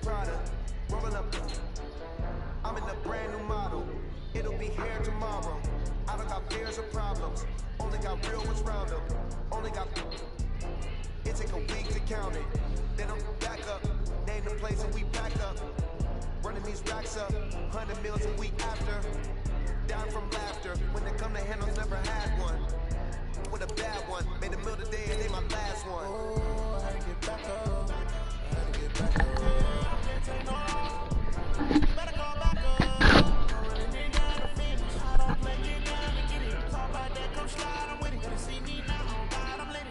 Prada, rolling up. I'm in a brand new model. It'll be here tomorrow. I don't got fears or problems. Only got real ones round them. Only got. It take a week to count it. Then I'm back up. Name the place and we back up. Running these racks up. 100 meals a week after. Down from laughter. When they come to handles, never had one. With a bad one. Made a meal today and they my last one. Oh, I had to get back up. I had to get back up. Better go back up. I'm running in down the finish. I don't play it down and get it. Talk about that, come slide, I'm with it. Gonna see me now, oh God, I'm lit.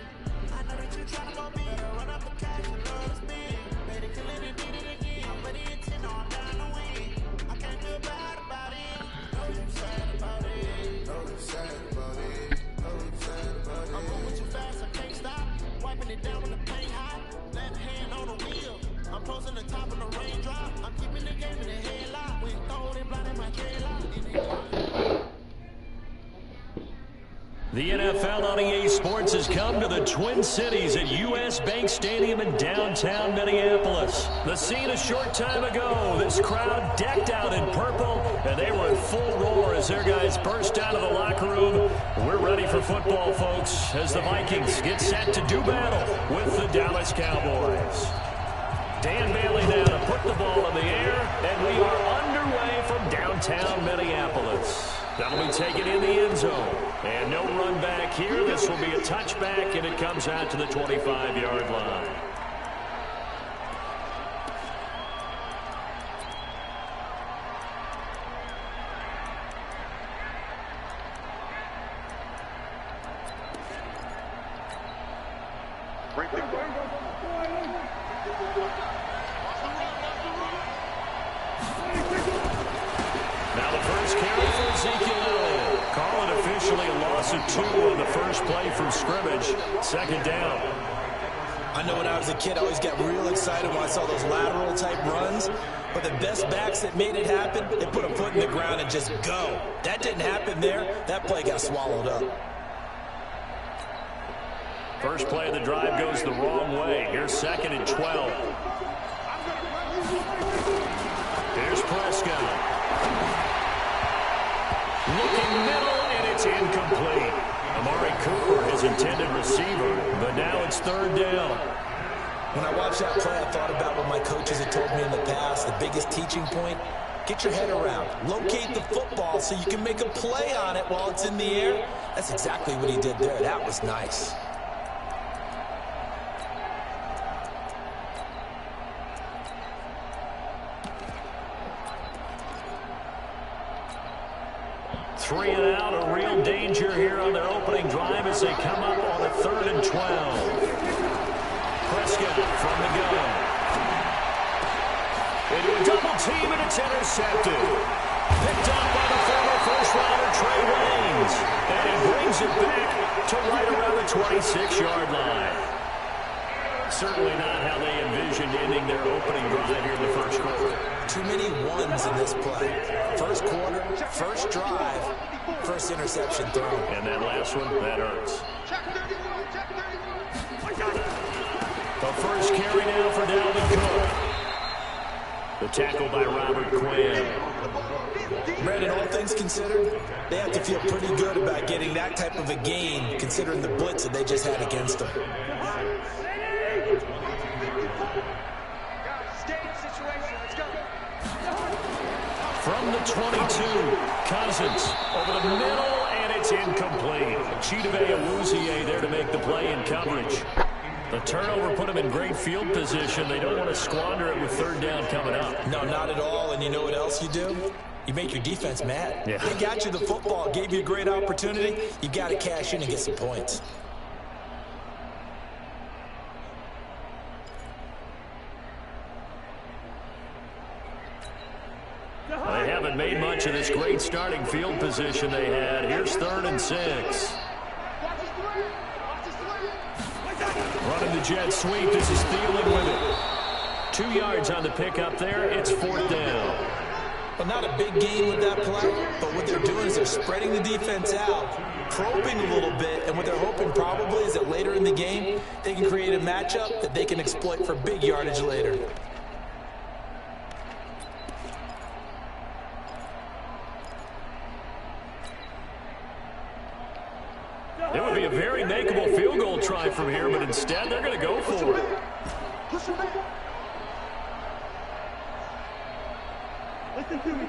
I know that you tryna go big. Run up the cash and love to spin. Better kill it and did it again. I'm ready to 10, I'm down to win. I can't feel bad about it. Know you sad about it. Know you sad about it. Know you sad about it. I'm moving too fast, I can't stop. Wiping it down when the paint hot. Left hand on the wheel. I'm closing the top of the raindrop. I'm keeping the game in the headlock. When cold and blind in my dreadlock. The NFL on EA Sports has come to the Twin Cities at US Bank Stadium in downtown Minneapolis. The scene a short time ago, this crowd decked out in purple, and they were in full roar as their guys burst out of the locker room. We're ready for football, folks, as the Vikings get set to do battle with the Dallas Cowboys. Dan Bailey now to put the ball in the air, and we are underway from downtown Minneapolis. That'll be taken in the end zone. And no run back here. This will be a touchback, and it comes out to the 25-yard line. Now the first carry for Ezekiel Elliott. Call it officially a loss of 2 on the first play from scrimmage. Second down. I know when I was a kid, I always got real excited when I saw those lateral type runs. But the best backs that made it happen, they put a foot in the ground and just go. That didn't happen there. That play got swallowed up. First play of the drive goes the wrong way. Here's 2nd and 12. Here's Prescott. Looking middle, and it's incomplete. Amari Cooper, his intended receiver, but now it's 3rd down. When I watched that play, I thought about what my coaches had told me in the past. The biggest teaching point, get your head around. Locate the football so you can make a play on it while it's in the air. That's exactly what he did there. That was nice. Three and out, a real danger here on their opening drive as they come up on a 3rd and 12. Prescott from the gun. Into a double team, and it's intercepted. Picked up by the former first-rounder Trey Waynes. And it brings it back to right around the 26-yard line. Certainly not how they envisioned ending their opening drive here in the first quarter. Too many ones in this play. First quarter, first drive, first interception thrown. And that last one, that hurts. The first carry now for Dalvin Cook. The tackle by Robert Quinn. Brandon, all things considered, they have to feel pretty good about getting that type of a gain, considering the blitz that they just had against them. From the 22, Cousins over the middle, and it's incomplete. Chidobe Awuzie there to make the play in coverage. The turnover put them in great field position. They don't want to squander it with 3rd down coming up. No, not at all. And you know what else you do? You make your defense mad. Yeah. They got you the football, gave you a great opportunity. You got to cash in and get some points. They haven't made much of this great starting field position they had. Here's 3rd and 6. Running the jet sweep. This is Thielen with it. 2 yards on the pickup there. It's 4th down. Well, not a big gain with that play, but what they're doing is they're spreading the defense out, probing a little bit, and what they're hoping probably is that later in the game, they can create a matchup that they can exploit for big yardage later. from here, but instead they're going to go for it. Listen to me.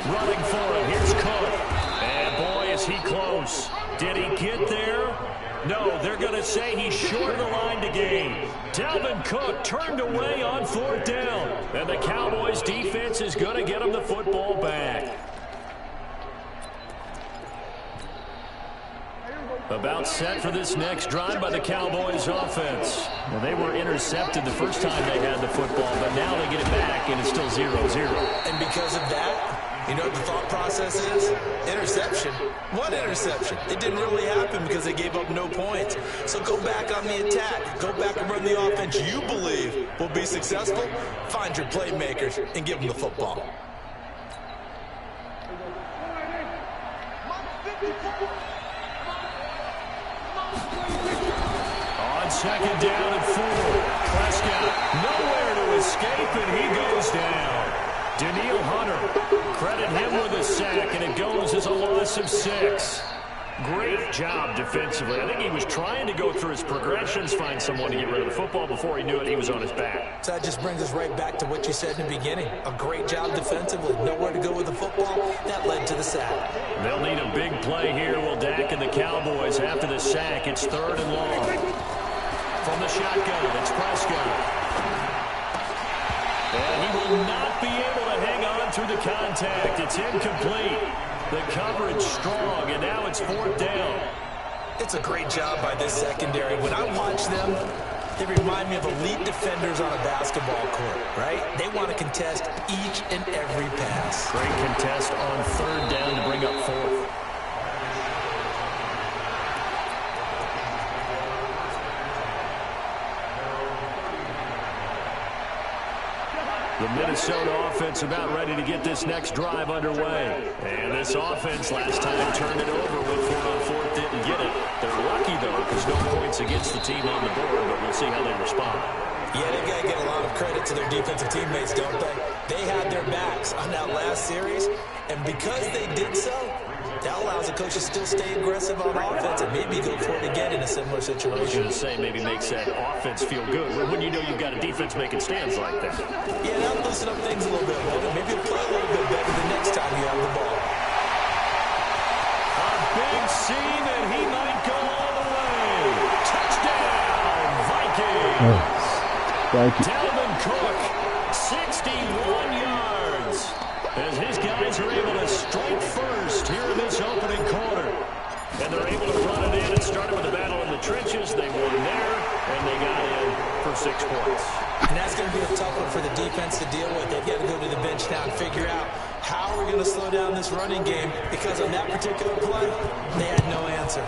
Running for it. Here's Cook. And boy, is he close. Did he get there? No, they're going to say he's short of the line to gain. Dalvin Cook turned away on 4th down. And the Cowboys defense is going to get him the football back. About set for this next drive by the Cowboys offense. Well, they were intercepted the first time they had the football, but now they get it back, and it's still 0-0. And because of that, you know what the thought process is? Interception. What interception? It didn't really happen because they gave up no points. So go back on the attack. Go back and run the offense you believe will be successful. Find your playmakers and give them the football. On 2nd down and 4. Prescott nowhere to escape, and he goes down. Daniil Hunter, credit him with a sack, and it goes as a loss of 6. Great job defensively. I think he was trying to go through his progressions, find someone to get rid of the football. Before he knew it, he was on his back. So that just brings us right back to what you said in the beginning. A great job defensively. Nowhere to go with the football. That led to the sack. They'll need a big play here. Will Dak and the Cowboys after the sack. It's 3rd and long. From the shotgun, it's Prescott. And he will not be able to hang on through the contact. It's incomplete. The coverage strong, and now it's 4th down. It's a great job by this secondary. When I watch them, they remind me of elite defenders on a basketball court, right? They want to contest each and every pass. Great contest on 3rd down to bring up 4th. The Minnesota offense about ready to get this next drive underway. And this offense last time turned it over with 4 on 4th, didn't get it. They're lucky, though, because no points against the team on the board, but we'll see how they respond. Yeah, they've got to get a lot of credit to their defensive teammates, don't they? They had their backs on that last series, and because they did so, that allows the coach to still stay aggressive on offense and maybe go for it again in a similar situation. I was going to say maybe makes that offense feel good when you know you've got a defense making stands like that. Yeah, that'll loosen up things a little bit, won't it? Maybe you'll play a little bit better the next time you have the ball. A big seam, and he might go all the way. Touchdown, Vikings. Dalvin Cook, 61 yards. As his guys are able to strike first here in this opening quarter. And they're able to run it in. It started with a battle in the trenches. They won there, and they got in for 6 points. And that's going to be a tough one for the defense to deal with. They've got to go to the bench now and figure out how we're going to slow down this running game, because on that particular play, they had no answer.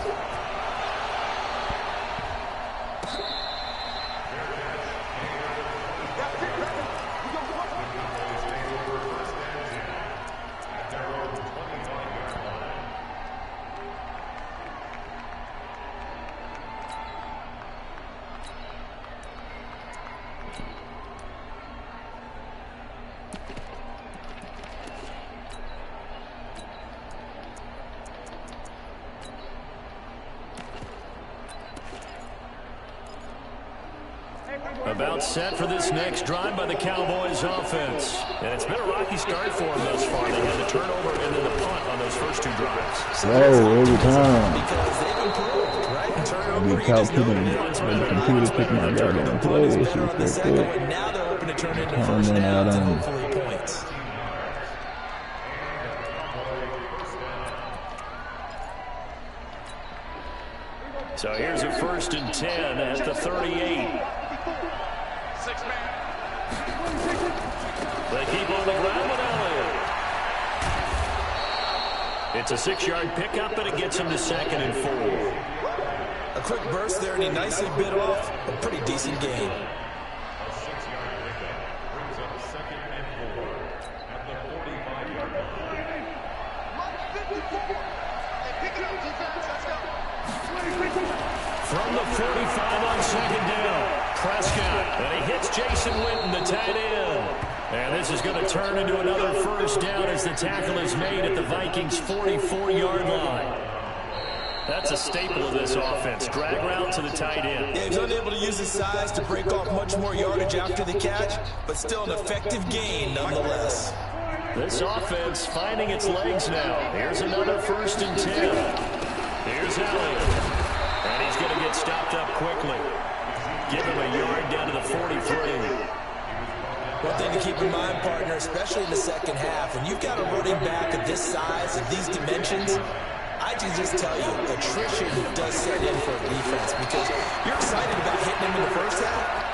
About set for this next drive by the Cowboys offense. And it's been a rocky start for them thus far. They had the turnover and then the punt on those first 2 drives. Every time. Because they've improved, right? And turnover, the computer pick my goddamn play. This shit's so quick. Now they're hoping to turn into first downs and hopefully points. So here's a 1st and 10 at the 38. They keep on the ground with Elliott. It's a 6-yard pickup, and it gets him to 2nd and 4. A quick burst there, and he nicely bit off a pretty decent gain. From the 45 on 2nd down, Prescott, and he hits Jason Witten, the tight end. And this is going to turn into another first down as the tackle is made at the Vikings' 44-yard line. That's a staple of this offense. Drag route to the tight end. Yeah, he's unable to use his size to break off much more yardage after the catch, but still an effective gain nonetheless. This offense finding its legs now. Here's another 1st and 10. Here's Elliott. And he's going to get stopped up quickly. Give him a yard down to the 43. One thing to keep in mind, partner, especially in the second half, when you've got a running back of this size, of these dimensions, I can just tell you, attrition does set in for a defense because you're excited about hitting him in the first half.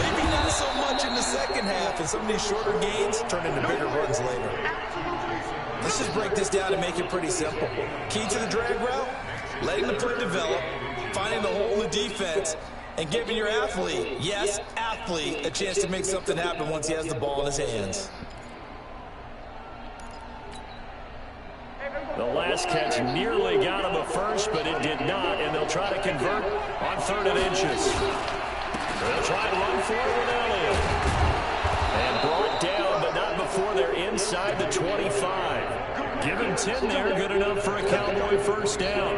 Maybe not so much in the second half, and some of these shorter gains turn into bigger runs later. Let's just break this down and make it pretty simple. Key to the drag route, letting the play develop, finding the hole in the defense, and giving your athlete, yes, athlete, a chance to make something happen once he has the ball in his hands. The last catch nearly got him a first, but it did not, and they'll try to convert on 3rd and inches. They'll try and run for it with Elliott. And brought down, but not before they're inside the 25. Give him 10 there, good enough for a Cowboy first down.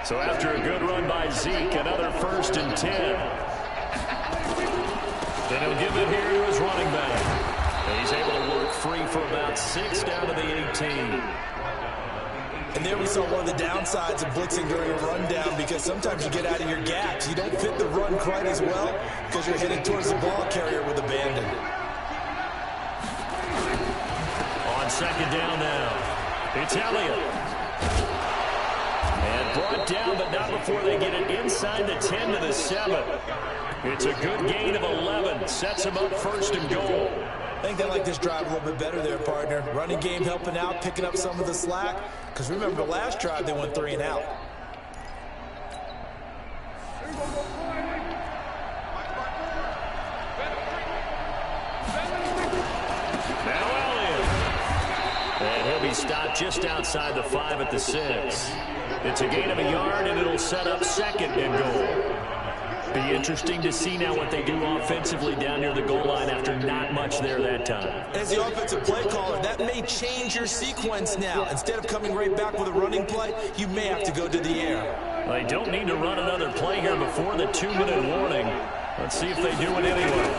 So after a good run by Zeke, another 1st and 10. Then he'll give it here to his running back. And he's able to work free for about 6 down to the 18. And there we saw one of the downsides of blitzing during a rundown because sometimes you get out of your gaps. You don't fit the run quite as well because you're headed towards the ball carrier with abandon. On 2nd down now, it's Elliott. And brought down, but not before they get it inside the 10 to the 7. It's a good gain of 11. Sets him up 1st and goal. I think they like this drive a little bit better there, partner. Running game helping out, picking up some of the slack. Because remember, the last drive, they went 3 and out. Now Elliott. And he'll be stopped just outside the 5 at the 6. It's a gain of a yard, and it'll set up 2nd and goal. Be interesting to see now what they do offensively down near the goal line after not much there that time. As the offensive play caller, that may change your sequence now. Instead of coming right back with a running play, you may have to go to the air. They don't need to run another play here before the 2-minute warning. Let's see if they do it anyway.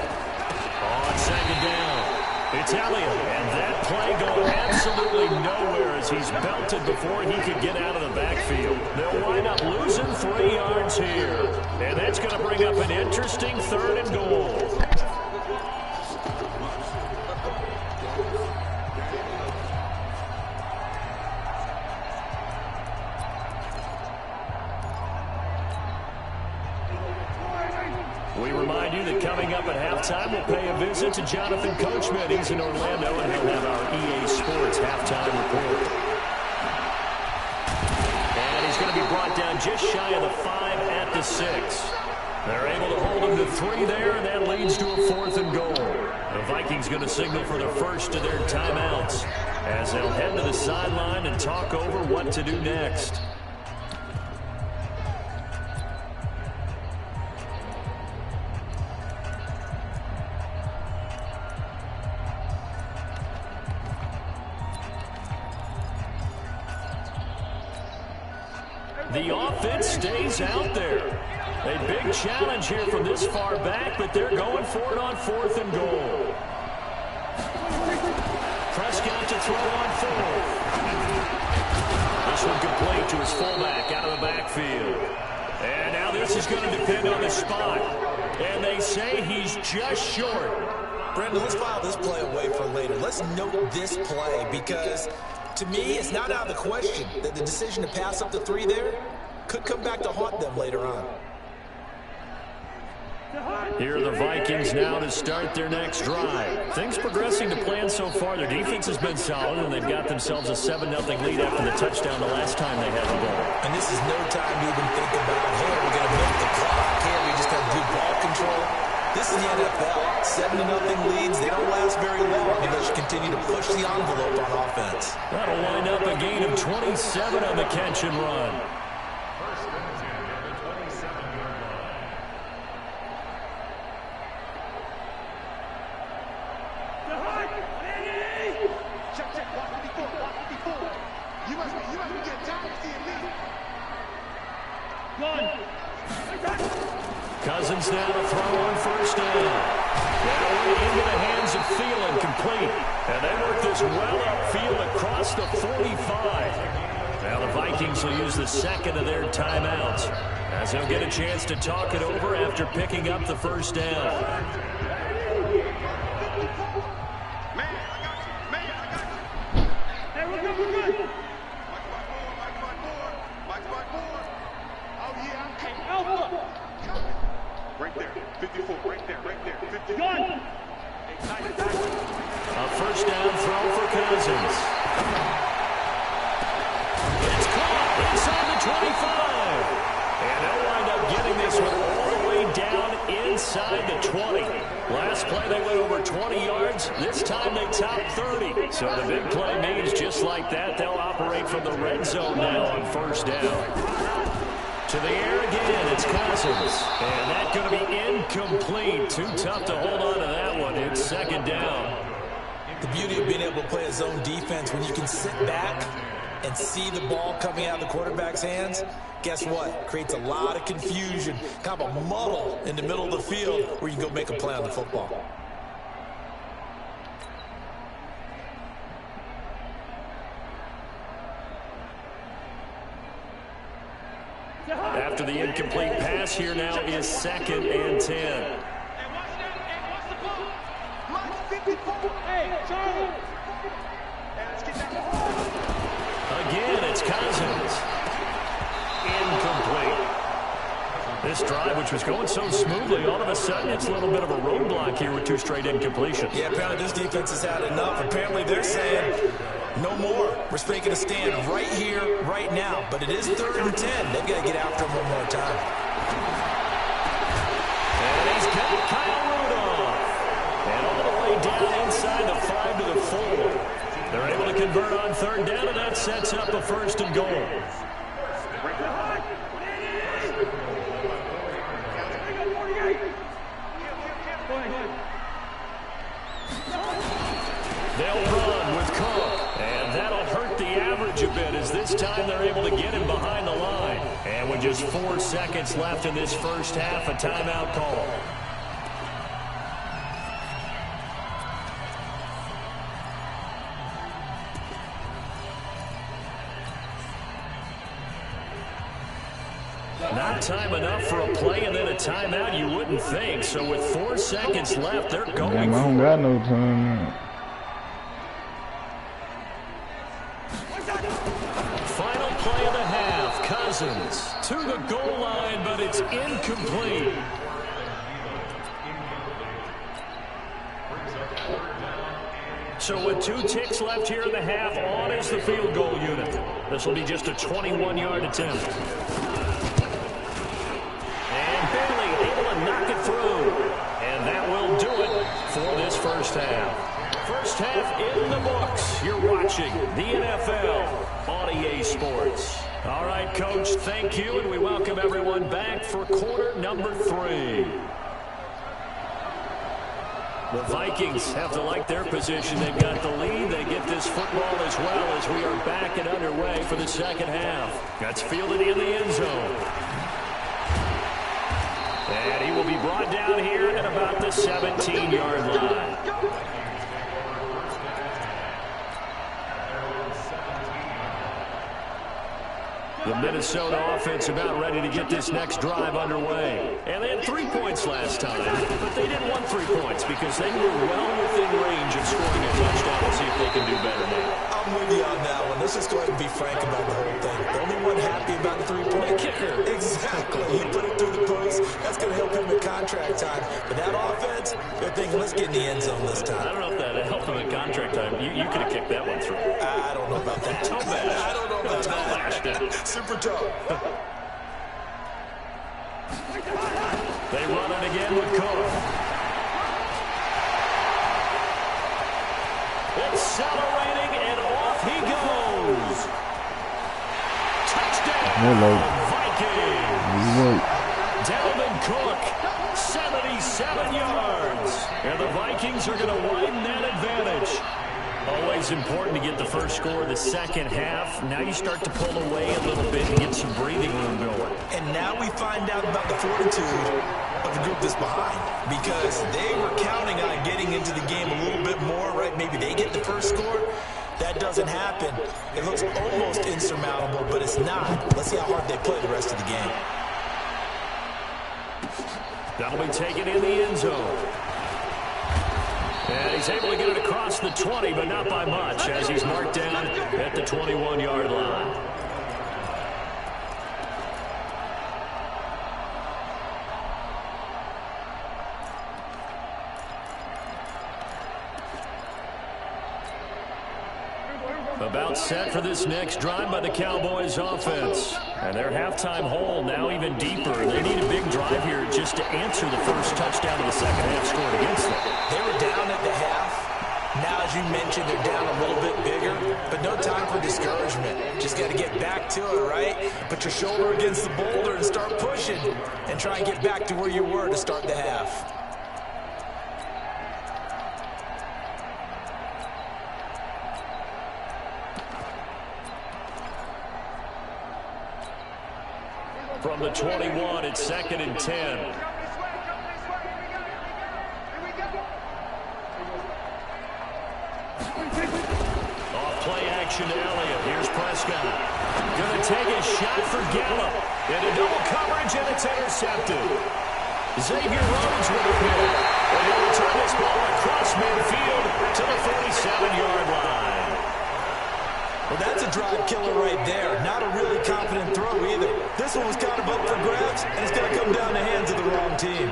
On 2nd down, it's Elliott, and that play going absolutely nowhere as he's belted before he could get out of the backfield. They'll wind up losing 3 yards here, and that's going to bring up an interesting 3rd and goal. We remind you that coming up at halftime, we'll pay a visit to Jonathan Coachman. He's in Orlando, and he'll have our EA Sports halftime report. And he's going to be brought down just shy of the 5 at the 6. They're able to hold him to 3 there, and that leads to a 4th and goal. The Vikings going to signal for the first of their timeouts as they'll head to the sideline and talk over what to do next. The offense stays out there. A big challenge here from this far back, but they're going for it on 4th and goal. Prescott to throw on 4th. This one complete to his fullback out of the backfield. And now this is going to depend on the spot. And they say he's just short. Brendan, let's file this play away for later. Let's note this play because, to me, it's not out of the question that the decision to pass up the 3 there could come back to haunt them later on. Here are the Vikings now to start their next drive. Things progressing to plan so far. Their defense has been solid, and they've got themselves a 7-0 lead after the touchdown the last time they had the ball. And this is no time to even think about, hey, are we going to milk the clock? Hey, we just have good ball control. This is the NFL. 7-0 leads, they don't last very long unless you continue to push the envelope on offense. That'll wind up a gain of 27 on the catch and run. Cousins now to throw on first down. That one into the hands of Thielen, complete. And they work this well upfield across the 45. Now the Vikings will use the second of their timeouts, as they'll get a chance to talk it over after picking up the first down. Right there, 54, right there, 54. A first down throw for Cousins. It's caught inside the 25. And they'll wind up getting this one all the way down inside the 20. Last play they went over 20 yards. This time they topped 30. So the big play means just like that, they'll operate from the red zone now on first down. To the air again, it's Cousins. And that's going to be incomplete. Too tough to hold on to that one. It's second down. The beauty of being able to play a zone defense, when you can sit back and see the ball coming out of the quarterback's hands, guess what? Creates a lot of confusion, kind of a muddle in the middle of the field where you can go make a play on the football. After the incomplete pass, here now is 2nd and 10. Again, it's Cousins. Incomplete. This drive, which was going so smoothly, all of a sudden it's a little bit of a roadblock here with 2 straight incompletions. Yeah, apparently this defense has had enough. Apparently they're saying, no more. We're making a stand right here, right now. But it is 3rd and 10. They've got to get after him one more time. And he's got Kyle Rudolph. And all the way down inside the 5 to the 4. They're able to convert on 3rd down, and that sets up a 1st and goal. They'll run with Cook, and that'll hurt the average a bit, as this time they're able to get him behind the line. And with just 4 seconds left in this first half, a timeout call. Not time enough for a play and then a timeout, you wouldn't think. So with 4 seconds left, they're going Damn, I don't got no time. Final play of the half. Cousins to the goal line, but it's incomplete. So with 2 ticks left here in the half, on is the field goal unit. This will be just a 21-yard attempt. And barely able to knock it through. And that will do it for this first half. First half in the books. You're watching the NFL on EA Sports. All right, Coach, thank you, and we welcome everyone back for quarter number 3. The Vikings have to like their position. They've got the lead. They get this football as well as we are back and underway for the second half. That's fielded in the end zone. And he will be brought down here at about the 17-yard line. The Minnesota offense about ready to get this next drive underway. And they had 3 points last time, but they didn't want 3 points because they were well within range of scoring a touchdown. Let's see if they can do better now. I'm with you on that one. Let's just go ahead and be frank about the whole thing. The only one happy about the 3-point kicker. Exactly. He put it through the post. That's going to help him at contract time. But that offense, they're thinking, let's get in the end zone this time. I don't know if that helped him at contract time. You could have kicked that one through. I don't know about that. I don't know about that. Super tough. They run it again with Cook. Accelerating, and off he goes. Touchdown, Vikings. Dalvin Cook, 77 yards. And the Vikings are going to widen that advantage. Always important to get the first score of the second half. Now you start to pull away a little bit and get some breathing room going. And now we find out about the fortitude of the group that's behind, because they were counting on getting into the game a little bit more, right? Maybe they get the first score. That doesn't happen. It looks almost insurmountable, but it's not. Let's see how hard they play the rest of the game. That'll be taken in the end zone. And he's able to get it across the 20, but not by much, as he's marked down at the 21-yard line. About set for this next drive by the Cowboys offense. And their halftime hole now even deeper. They need a big drive here just to answer the first touchdown of the second half scored against them. They were down at the half. Now, as you mentioned, they're down a little bit bigger, but no time for discouragement. Just got to get back to it, right? Put your shoulder against the boulder and start pushing and try and get back to where you were to start the half. From the 21, it's 2nd and 10. Off play action to Elliott. Here's Prescott. Going to take a shot for Gallup. Into double coverage, and it's intercepted. Xavier Rhodes with a hit. And he'll return this ball across midfield to the 47-yard line. Well, that's a drive killer right there. Not a really confident throw either. This one was kind of up for grabs, and it's going to come down the hands of the wrong team.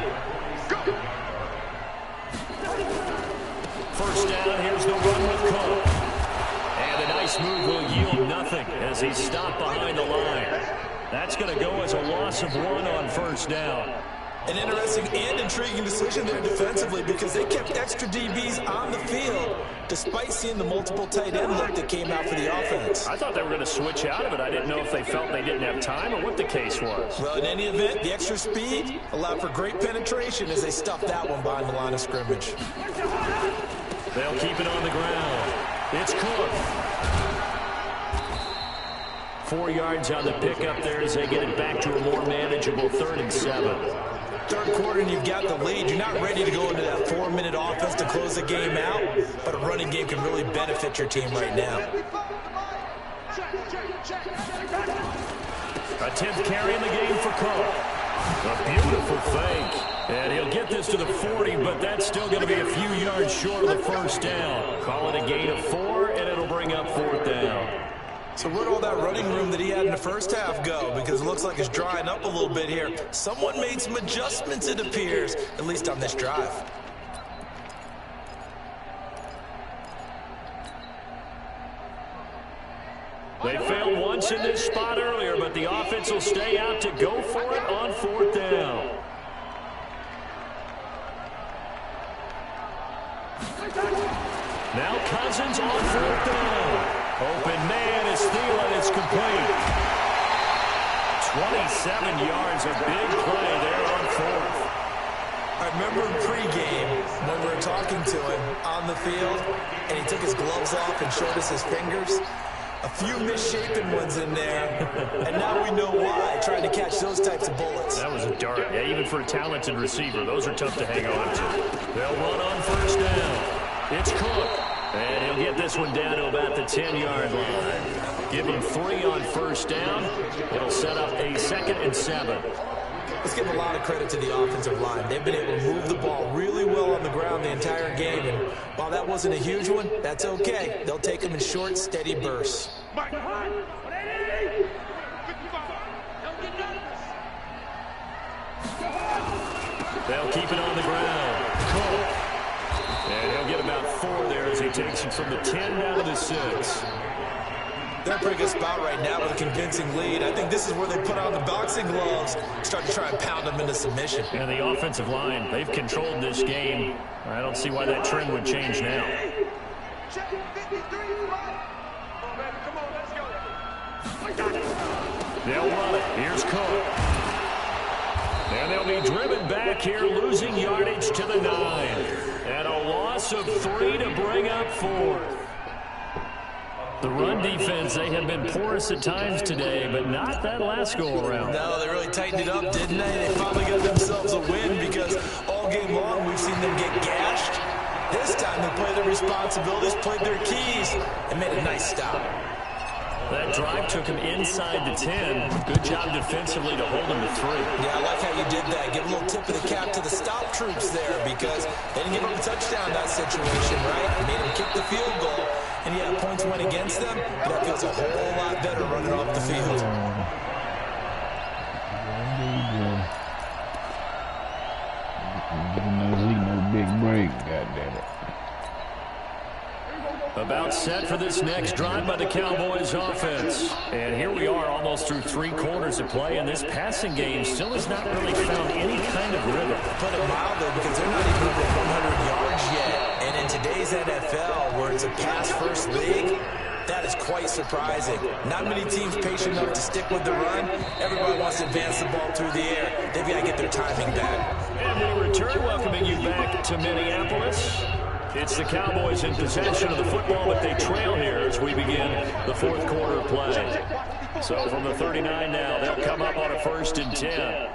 First down, here's the run with Cole. And a nice move will yield nothing as he's stopped behind the line. That's going to go as a loss of 1 on first down. An interesting and intriguing decision there defensively, because they kept extra DBs on the field despite seeing the multiple tight end look that came out for the offense. I thought they were going to switch out of it. I didn't know if they felt they didn't have time or what the case was. Well, in any event, the extra speed allowed for great penetration as they stuffed that one behind the line of scrimmage. They'll keep it on the ground. It's Cook. 4 yards on the pickup there as they get it back to a more manageable 3rd and 7. Third quarter and you've got the lead. You're not ready to go into that 4-minute offense to close the game out, but a running game can really benefit your team right now. A 10th carry in the game for Cook. A beautiful fake. And he'll get this to the 40, but that's still going to be a few yards short of the first down. Call it a gain of 4, and it'll bring up 4th down. So where'd all that running room that he had in the first half go? Because it looks like it's drying up a little bit here. Someone made some adjustments, it appears, at least on this drive. They failed once in this spot earlier, but the offense will stay out to go for it on 4th down. Now Cousins on 4th down. Open man is Thielen. It's complete. 27 yards, a big play there on 4th. I remember in pregame when we were talking to him on the field, and he took his gloves off and showed us his fingers. A few misshapen ones in there, and now we know why, trying to catch those types of bullets. That was a dart. Yeah, even for a talented receiver, those are tough to hang on to. They'll run on 1st down. It's Cook. And he'll get this one down to about the 10-yard line. Give him 3 on 1st down. It'll set up a 2nd and 7. Let's give a lot of credit to the offensive line. They've been able to move the ball really well on the ground the entire game. And while that wasn't a huge one, that's okay. They'll take them in short, steady bursts. They'll keep it on the ground. Cook. And he'll get about 4 there as he takes it from the 10 down to the 6. They're in a pretty good spot right now with a convincing lead. I think this is where they put on the boxing gloves, start to try and pound them into submission. And the offensive line, they've controlled this game. I don't see why that trend would change now. They'll run it. Here's Cook. And they'll be driven back here, losing yardage to the 9. And a loss of 3 to bring up 4. The run defense, they have been porous at times today, but not that last go-around. No, they really tightened it up, didn't they? They finally got themselves a win because all game long we've seen them get gashed. This time they played their responsibilities, played their keys, and made a nice stop. That drive took him inside the 10. Good job defensively to hold him to 3. Yeah, I like how you did that. Give a little tip of the cap to the stop troops there because they didn't give him a touchdown in that situation, right? They made him kick the field goal. And yeah, points went against them, but that feels a whole lot better running off the field. No big break, goddammit. About set for this next drive by the Cowboys offense. And here we are almost through 3 quarters of play, and this passing game still has not really found any kind of rhythm. Put it mildly, because they're not even over 100 yards yet. And in today's NFL, where it's a pass-first league, that is quite surprising. Not many teams patient enough to stick with the run. Everybody wants to advance the ball through the air. They've got to get their timing back. And we return, welcoming you back to Minneapolis. It's the Cowboys in possession of the football, but they trail here as we begin the 4th quarter play. So from the 39 now, they'll come up on a 1st and 10.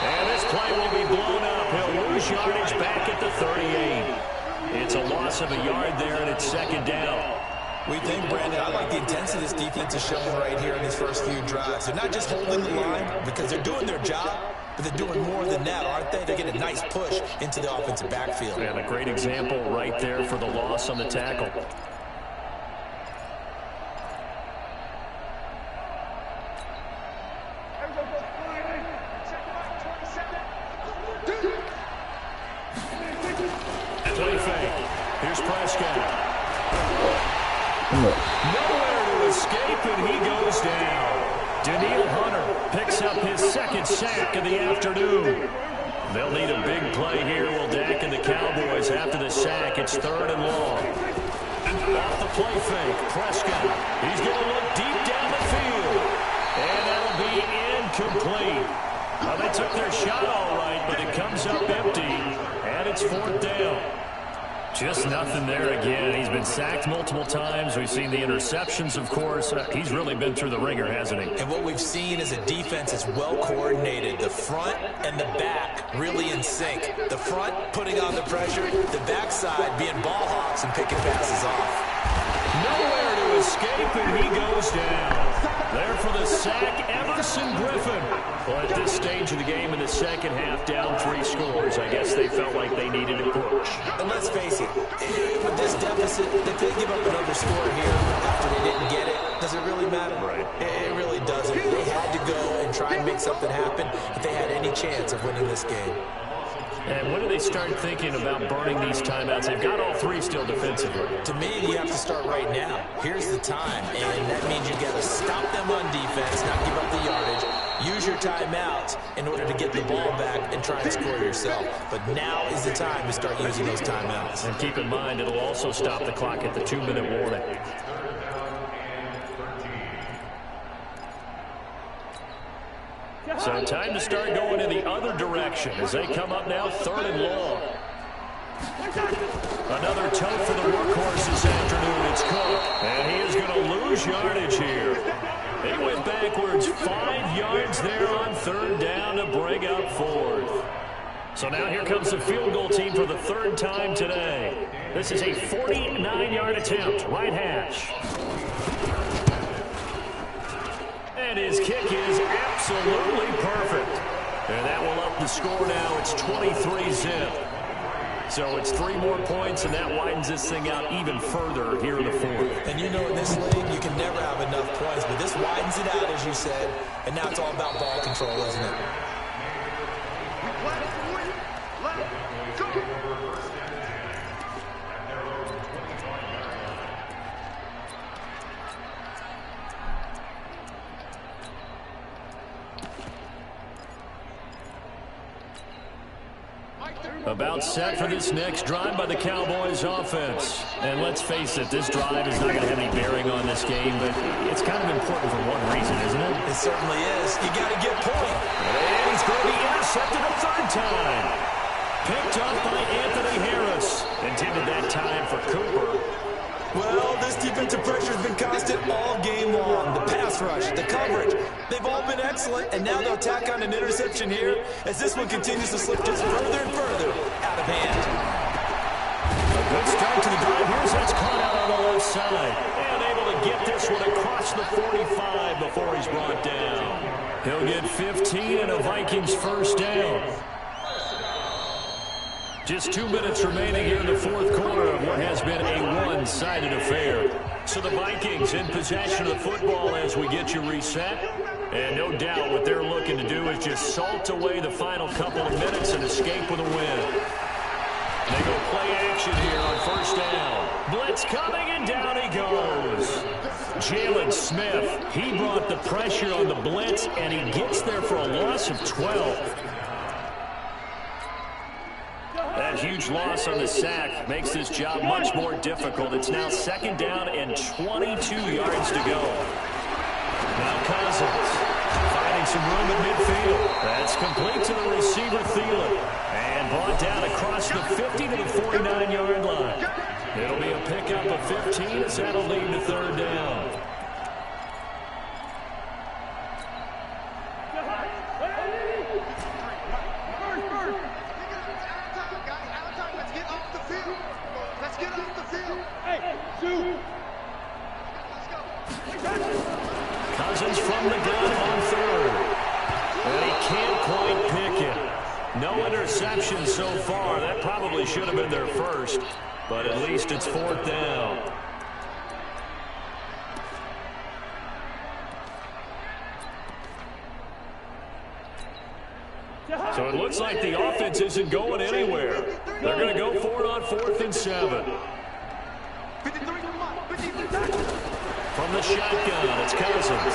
And this play will be blown up. He'll lose yardage back at the 38. It's a loss of a yard there, and it's 2nd down. We think, Brandon, I like the intensity this defense is showing right here in these first few drives. They're not just holding the line because they're doing their job, but they're doing more than that, aren't they? They're getting a nice push into the offensive backfield. And a great example right there for the loss on the tackle. Play fake. Here's Prescott. Nowhere to escape, and he goes down. Daniil Hunter picks up his 2nd sack of the afternoon. They'll need a big play here, will Dak and the Cowboys after the sack. It's 3rd and long. Off the play fake, Prescott. He's going to look deep down the field. And that'll be incomplete. Well, they took their shot all right, but it comes up empty. And it's 4th down. Just nothing there again. He's been sacked multiple times. We've seen the interceptions, of course. He's really been through the ringer, hasn't he? And what we've seen is a defense that's well coordinated. The front and the back really in sync. The front putting on the pressure, the backside being ball hawks and picking passes off. Nowhere to escape, and he goes down. There for the sack, Everson Griffin. Well, at this stage of the game in the 2nd half, down 3 scores, I guess they felt like they needed a push. And let's face it, with this deficit, if they give up another score here after they didn't get it, does it really matter? Right. It really doesn't. They had to go and try and make something happen if they had any chance of winning this game. And when do they start thinking about burning these timeouts? They've got all 3 still defensively. To me, you have to start right now. Here's the time, and that means you got to stop them on defense, not give up the yardage. Use your timeouts in order to get the ball back and try and score yourself. But now is the time to start using those timeouts. And keep in mind, it'll also stop the clock at the 2-minute warning. So time to start going in the other direction as they come up now 3rd and long. Another tote for the workhorse this afternoon. It's Cook. And he is going to lose yardage here. He went backwards 5 yards there on 3rd down to bring up 4th. So now here comes the field goal team for the 3rd time today. This is a 49-yard attempt, right hash. And his kick is absolutely perfect. And that will up the score now. It's 23-zip. So it's 3 more points, and that widens this thing out even further here in the 4th. And you know in this league, you can never have enough points, but this widens it out, as you said, and now it's all about ball control, isn't it? About set for this next drive by the Cowboys offense. And let's face it, this drive is not going to have any bearing on this game, but it's kind of important for one reason, isn't it? It certainly is. You got to get point. And he's going to be intercepted a 3rd time. picked up by Anthony Harris. Intended that time for Cooper. Well, this defensive pressure has been constant all game long. The pass rush, the coverage, they've all been excellent, and now they'll tack on an interception here as this one continues to slip just further and further out of hand. A good start to the drive. Here's that's caught out on the left side. And able to get this one across the 45 before he's brought down. He'll get 15 and a Vikings first down. Just 2 minutes remaining here in the fourth quarter of what has been a one-sided affair. So the Vikings in possession of the football as we get you reset. And no doubt what they're looking to do is just salt away the final couple of minutes and escape with a win. They go play action here on first down. Blitz coming, and down he goes. Jalen Smith, he brought the pressure on the blitz, and he gets there for a loss of 12. That huge loss on the sack makes this job much more difficult. It's now second down and 22 yards to go. Now Cousins finding some room in midfield. That's complete to the receiver, Thielen. And brought down across the 50 to the 49-yard line. It'll be a pickup of 15 as that'll lead to third down. Cousins from the gun on third. And he can't quite pick it. No interception so far. That probably should have been their first. But at least it's fourth down. So it looks like the offense isn't going anywhere. They're going to go for it on 4th and 7. From the shotgun, it's Cousins.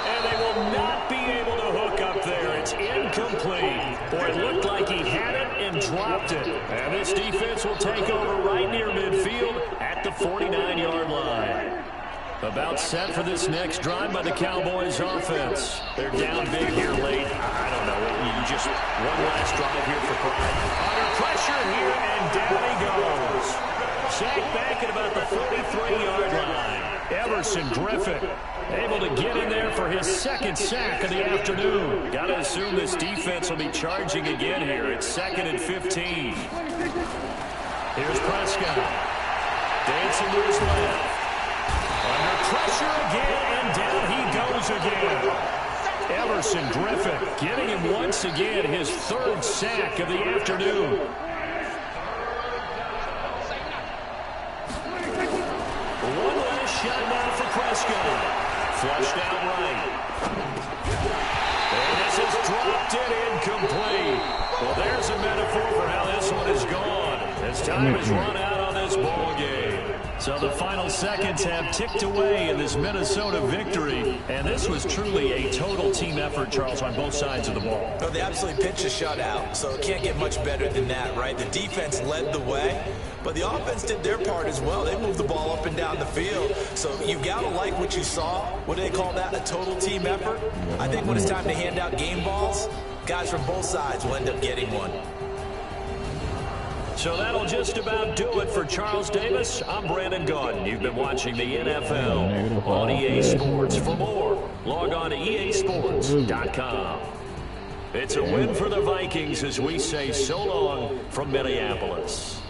And they will not be able to hook up there. It's incomplete. Boy, it looked like he had it and dropped it. And this defense will take over right near midfield at the 49-yard line. About set for this next drive by the Cowboys offense. They're down big here late. I don't know. You just one last drive here for pride. Under pressure here, and down he goes. Sacked back at about the 43-yard line. Everson Griffin able to get in there for his second sack of the afternoon. Got to assume this defense will be charging again here. It's 2nd and 15. Here's Prescott. Dancing to his left. Under pressure again, and down he goes again. Everson Griffin getting him once again his 3rd sack of the afternoon. One last shot now for Prescott. Flushed out right. And this has dropped it incomplete. Well, there's a metaphor for how this one is gone. As time has run out on this ball game. So the final seconds have ticked away in this Minnesota victory. And this was truly a total team effort, Charles, on both sides of the ball. Well, they absolutely pitched a shutout, so it can't get much better than that, right? The defense led the way, but the offense did their part as well. They moved the ball up and down the field. So you've got to like what you saw. What do they call that? A total team effort? I think when it's time to hand out game balls, guys from both sides will end up getting one. So that'll just about do it for Charles Davis. I'm Brandon Gaudin. You've been watching the NFL on EA Sports. For more, log on to easports.com. It's a win for the Vikings as we say so long from Minneapolis.